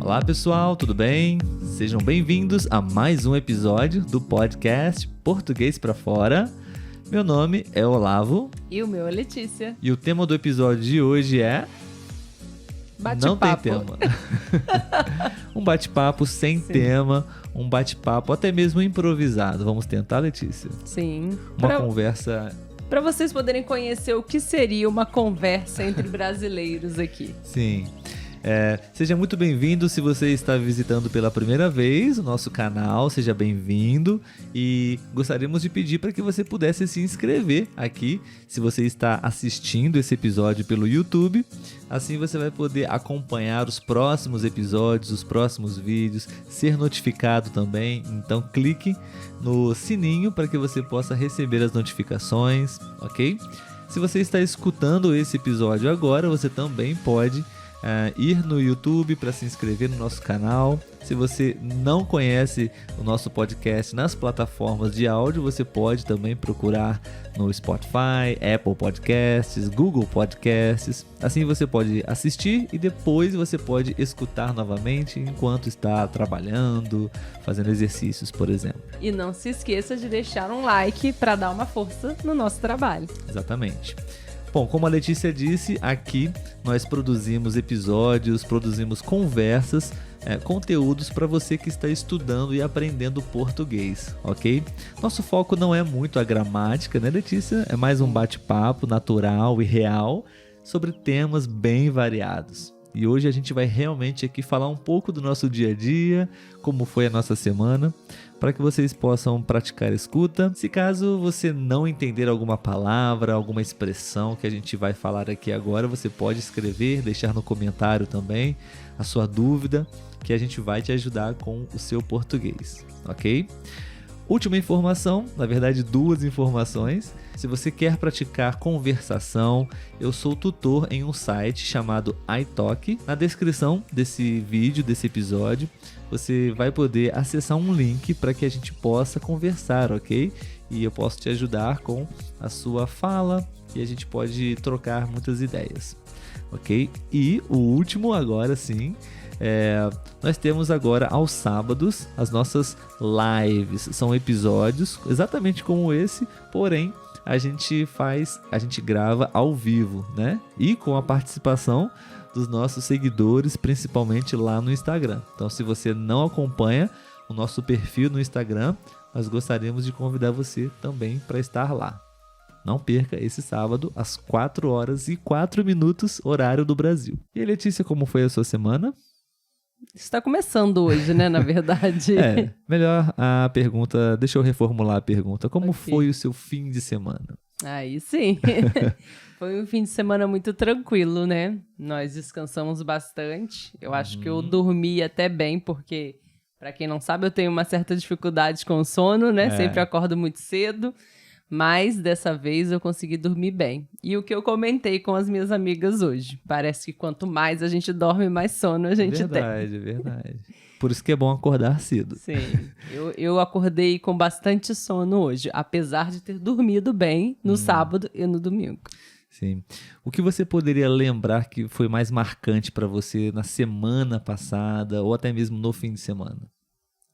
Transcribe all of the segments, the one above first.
Olá pessoal, tudo bem? Sejam bem-vindos a mais um episódio do podcast Português pra Fora. Meu nome é Olavo. E o meu é Letícia. E o tema do episódio de hoje é... Bate-papo. Não tem tema. Um bate-papo sem tema, um bate-papo até mesmo improvisado. Vamos tentar, Letícia? Sim. Uma conversa... Para vocês poderem conhecer o que seria uma conversa entre brasileiros aqui. Sim. Seja muito bem-vindo. Se você está visitando pela primeira vez o nosso canal, seja bem-vindo, e gostaríamos de pedir para que você pudesse se inscrever aqui se você está assistindo esse episódio pelo YouTube. Assim você vai poder acompanhar os próximos episódios, os próximos vídeos, ser notificado também. Então clique no sininho para que você possa receber as notificações, ok? Se você está escutando esse episódio agora, você também pode ir no YouTube para se inscrever no nosso canal. Se você não conhece o nosso podcast nas plataformas de áudio, você pode também procurar no Spotify, Apple Podcasts, Google Podcasts. Assim você pode assistir e depois você pode escutar novamente enquanto está trabalhando, fazendo exercícios, por exemplo. E não se esqueça de deixar um like para dar uma força no nosso trabalho. Exatamente. Bom, como a Letícia disse, aqui nós produzimos episódios, produzimos conversas, conteúdos para você que está estudando e aprendendo português, ok? Nosso foco não é muito a gramática, né, Letícia? É mais um bate-papo natural e real sobre temas bem variados. E hoje a gente vai realmente aqui falar um pouco do nosso dia a dia, como foi a nossa semana, para que vocês possam praticar a escuta. Se caso você não entender alguma palavra, alguma expressão que a gente vai falar aqui agora, você pode escrever, deixar no comentário também a sua dúvida, que a gente vai te ajudar com o seu português, ok? Última informação, na verdade 2 informações. Se você quer praticar conversação, eu sou tutor em um site chamado iTalk. Na descrição desse vídeo, desse episódio, você vai poder acessar um link para que a gente possa conversar, ok? E eu posso te ajudar com a sua fala e a gente pode trocar muitas ideias, ok? E o último agora sim... nós temos agora aos sábados as nossas lives. São episódios exatamente como esse, porém a gente grava ao vivo, né? E com a participação dos nossos seguidores, principalmente lá no Instagram. Então, se você não acompanha o nosso perfil no Instagram, nós gostaríamos de convidar você também para estar lá. Não perca esse sábado às 4h04, horário do Brasil. E aí, Letícia, como foi a sua semana? Está começando hoje, né, na verdade. Melhor a pergunta, deixa eu reformular a pergunta. Como foi o seu fim de semana? Aí sim. Foi um fim de semana muito tranquilo, né? Nós descansamos bastante. Eu acho que eu dormi até bem, porque, para quem não sabe, eu tenho uma certa dificuldade com o sono, né? Sempre acordo muito cedo. Mas dessa vez eu consegui dormir bem. E o que eu comentei com as minhas amigas hoje. Parece que quanto mais a gente dorme, mais sono a gente tem. Verdade. Por isso que é bom acordar cedo. Sim, eu acordei com bastante sono hoje, apesar de ter dormido bem no sábado e no domingo. Sim. O que você poderia lembrar que foi mais marcante para você na semana passada ou até mesmo no fim de semana?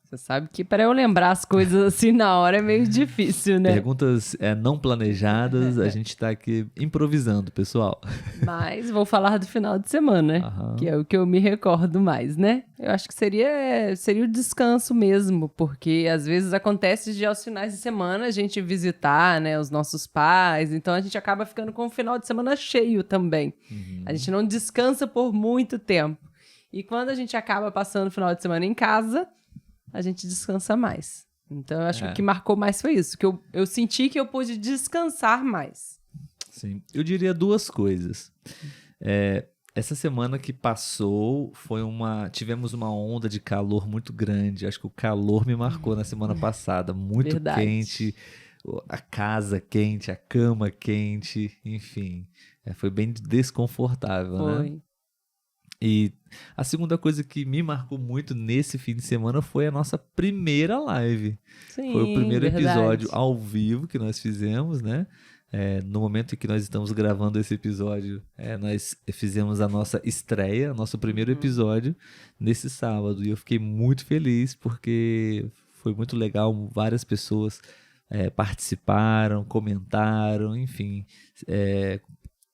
Você sabe que para eu lembrar as coisas assim na hora é meio difícil, né? Perguntas não planejadas, a gente tá aqui improvisando, pessoal. Mas vou falar do final de semana, que é o que eu me recordo mais, né? Eu acho que seria o descanso mesmo, porque às vezes acontece de aos finais de semana a gente visitar, né, os nossos pais, então a gente acaba ficando com o final de semana cheio também. A gente não descansa por muito tempo. E quando a gente acaba passando o final de semana em casa, a gente descansa mais. Então, eu acho que o que marcou mais foi isso, que eu senti que eu pude descansar mais. Sim, eu diria 2 coisas. Essa semana que passou, tivemos uma onda de calor muito grande. Acho que o calor me marcou na semana passada. Muito Verdade. Quente, a casa quente, a cama quente, enfim. Foi bem desconfortável, Foi. né? E a segunda coisa que me marcou muito nesse fim de semana foi a nossa primeira live. Sim, Foi o primeiro verdade. episódio ao vivo que nós fizemos, né? No momento em que nós estamos gravando esse episódio, nós fizemos a nossa estreia, nosso primeiro episódio, nesse sábado. E eu fiquei muito feliz porque foi muito legal. Várias pessoas participaram, comentaram, enfim,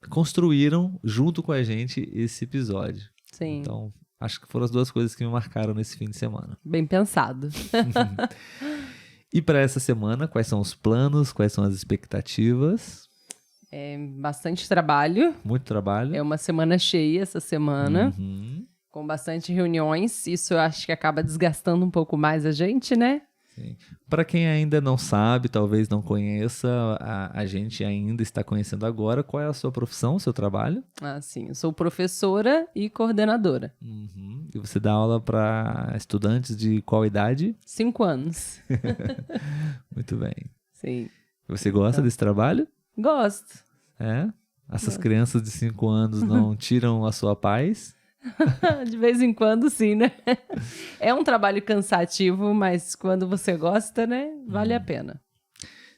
construíram junto com a gente esse episódio. Sim. Então, acho que foram as duas coisas que me marcaram nesse fim de semana. Bem pensado. E para essa semana, quais são os planos, quais são as expectativas? Bastante trabalho. Muito trabalho. É uma semana cheia essa semana, com bastante reuniões. Isso eu acho que acaba desgastando um pouco mais a gente, né? Para quem ainda não sabe, talvez não conheça, a gente ainda está conhecendo agora. Qual é a sua profissão, o seu trabalho? Sim, eu sou professora e coordenadora. E você dá aula para estudantes de qual idade? 5 anos. Muito bem. Sim. Você gosta desse trabalho? Gosto. Essas crianças de 5 anos não tiram a sua paz? De vez em quando, sim, né? É um trabalho cansativo, mas quando você gosta, né? Vale a pena.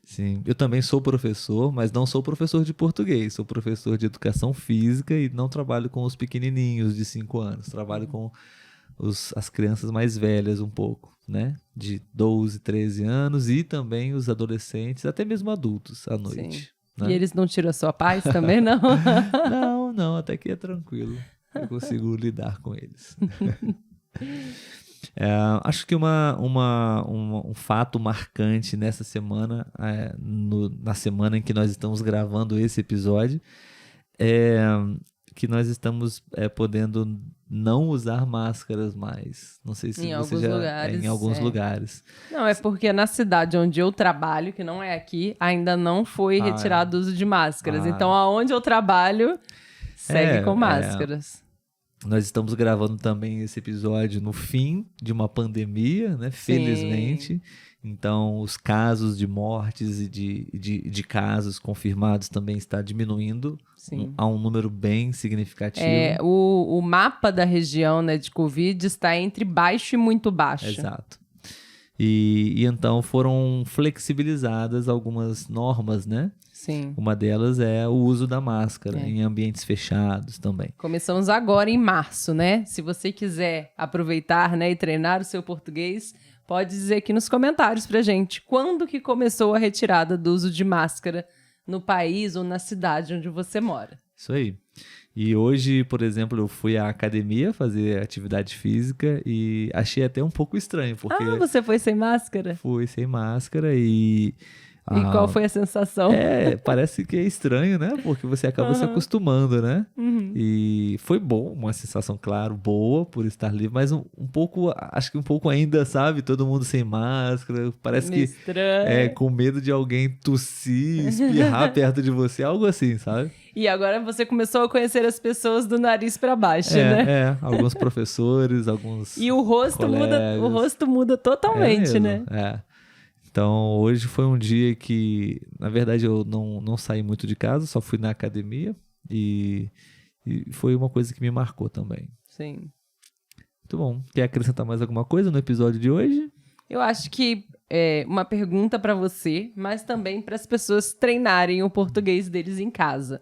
Sim, eu também sou professor, mas não sou professor de português. Sou professor de educação física e não trabalho com os pequenininhos de 5 anos. Trabalho com as crianças mais velhas um pouco, né? De 12, 13 anos e também os adolescentes, até mesmo adultos à noite. Sim. Né? E eles não tiram a sua paz também, não? Não, até que é tranquilo. Eu consigo lidar com eles. Acho que um fato marcante nessa semana, na semana em que nós estamos gravando esse episódio, é que nós estamos podendo não usar máscaras mais. Não sei se em você alguns já... lugares, em alguns lugares. Não, é porque na cidade onde eu trabalho, que não é aqui, ainda não foi retirado o uso de máscaras. Então, aonde eu trabalho, segue com máscaras. Nós estamos gravando também esse episódio no fim de uma pandemia, né? Felizmente. Então, os casos de mortes e de casos confirmados também está diminuindo. Sim. A um número bem significativo. O mapa da região, né, de Covid está entre baixo e muito baixo. Exato. E então foram flexibilizadas algumas normas, né? Sim. Uma delas é o uso da máscara em ambientes fechados também. Começamos agora em março, né? Se você quiser aproveitar, né, e treinar o seu português, pode dizer aqui nos comentários pra gente quando que começou a retirada do uso de máscara no país ou na cidade onde você mora. Isso aí. E hoje, por exemplo, eu fui à academia fazer atividade física e achei até um pouco estranho, porque... você foi sem máscara? Fui sem máscara e... E qual foi a sensação? Parece que é estranho, né? Porque você acaba se acostumando, né? E foi bom, uma sensação, claro, boa por estar livre, mas um pouco, acho que um pouco ainda, sabe? Todo mundo sem máscara, parece que estranho. Com medo de alguém tossir, espirrar perto de você, algo assim, sabe? E agora você começou a conhecer as pessoas do nariz para baixo, né? Alguns professores, alguns E o rosto muda totalmente, né? Então, hoje foi um dia que, na verdade, eu não saí muito de casa, só fui na academia e foi uma coisa que me marcou também. Sim. Muito bom. Quer acrescentar mais alguma coisa no episódio de hoje? Eu acho que é uma pergunta para você, mas também para as pessoas treinarem o português deles em casa.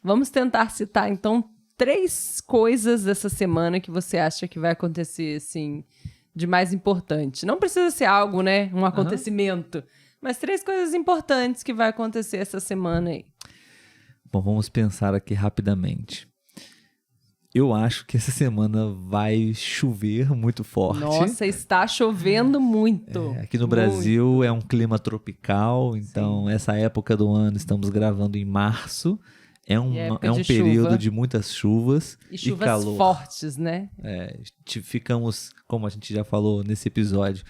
Vamos tentar citar, então, 3 coisas dessa semana que você acha que vai acontecer, assim... de mais importante. Não precisa ser algo, né? Um acontecimento. Mas 3 coisas importantes que vai acontecer essa semana aí. Bom, vamos pensar aqui rapidamente. Eu acho que essa semana vai chover muito forte. Nossa, está chovendo muito. Aqui no Brasil é um clima tropical, então essa época do ano estamos gravando em março. É um período de muitas chuvas e calor. Fortes, né? Ficamos, como a gente já falou nesse episódio,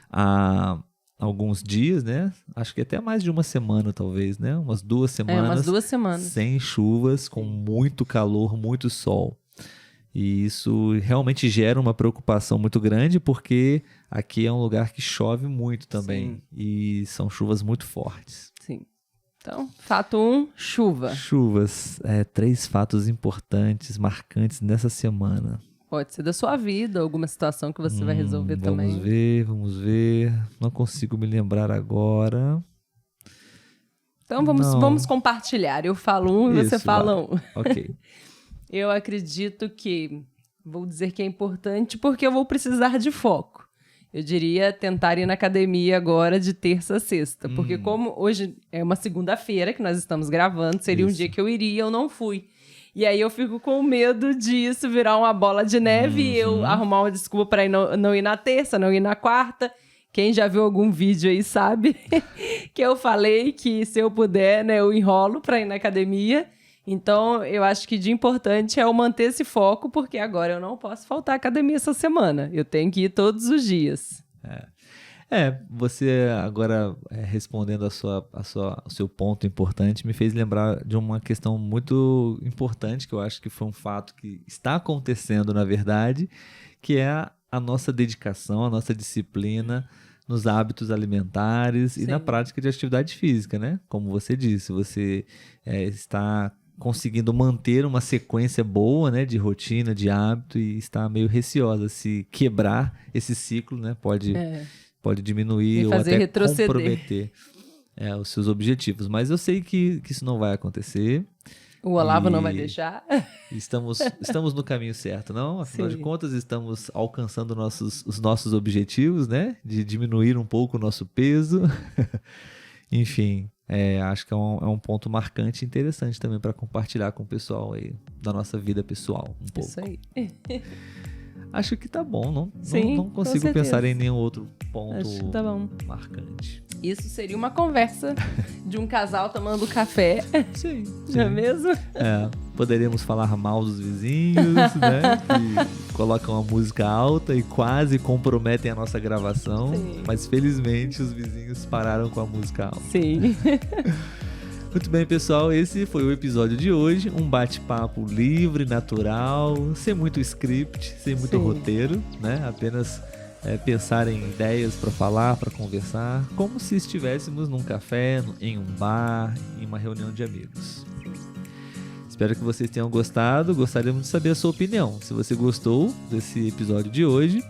há alguns dias, né? Acho que até mais de uma semana, talvez, né? Umas 2 semanas. Umas 2 semanas. Sem chuvas, com muito calor, muito sol. E isso realmente gera uma preocupação muito grande, porque aqui é um lugar que chove muito também. Sim. E são chuvas muito fortes. Sim. Então, fato 1, chuva. Chuvas. 3 fatos importantes, marcantes nessa semana. Pode ser da sua vida, alguma situação que você vai resolver também. Vamos ver. Não consigo me lembrar agora. Então vamos compartilhar. Eu falo um e você fala um. Ok. Eu acredito que, vou dizer que é importante porque eu vou precisar de foco. Eu diria tentar ir na academia agora de terça a sexta. Porque como hoje é uma segunda-feira que nós estamos gravando, seria um dia que eu iria, eu não fui. E aí eu fico com medo disso virar uma bola de neve e eu arrumar uma desculpa para não ir na terça, não ir na quarta. Quem já viu algum vídeo aí sabe que eu falei que se eu puder, né, eu enrolo para ir na academia. Então, eu acho que de importante é eu manter esse foco, porque agora eu não posso faltar à academia essa semana. Eu tenho que ir todos os dias. Você agora respondendo o seu ponto importante, me fez lembrar de uma questão muito importante, que eu acho que foi um fato que está acontecendo, na verdade, que é a nossa dedicação, a nossa disciplina nos hábitos alimentares e na prática de atividade física, né? Como você disse, você está conseguindo manter uma sequência boa, né, de rotina, de hábito, e está meio receosa. Se quebrar esse ciclo, né, pode diminuir ou até retroceder. Comprometer os seus objetivos. Mas eu sei que isso não vai acontecer. O Olavo não vai deixar. Estamos no caminho certo, não? Afinal de contas, estamos alcançando os nossos objetivos, né? De diminuir um pouco o nosso peso. Enfim, acho que é um ponto marcante e interessante também para compartilhar com o pessoal aí da nossa vida pessoal um pouco. Isso aí. Acho que tá bom, não? Sim, não consigo pensar em nenhum outro ponto tá bom. marcante. Isso seria uma conversa de um casal tomando café. Sim. Não é mesmo? Poderíamos falar mal dos vizinhos, né? Que colocam a música alta e quase comprometem a nossa gravação. Sim. Mas felizmente os vizinhos pararam com a música alta. Sim. Muito bem, pessoal, esse foi o episódio de hoje, um bate-papo livre, natural, sem muito script, sem muito roteiro, né? Apenas pensar em ideias para falar, para conversar, como se estivéssemos num café, em um bar, em uma reunião de amigos. Espero que vocês tenham gostado, gostaríamos de saber a sua opinião. Se você gostou desse episódio de hoje,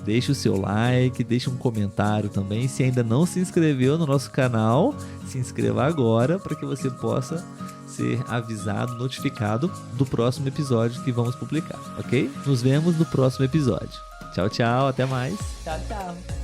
deixe o seu like, deixe um comentário também. Se ainda não se inscreveu no nosso canal, se inscreva agora para que você possa ser avisado, notificado do próximo episódio que vamos publicar, ok? Nos vemos no próximo episódio. Tchau, tchau, até mais. Tchau, tchau.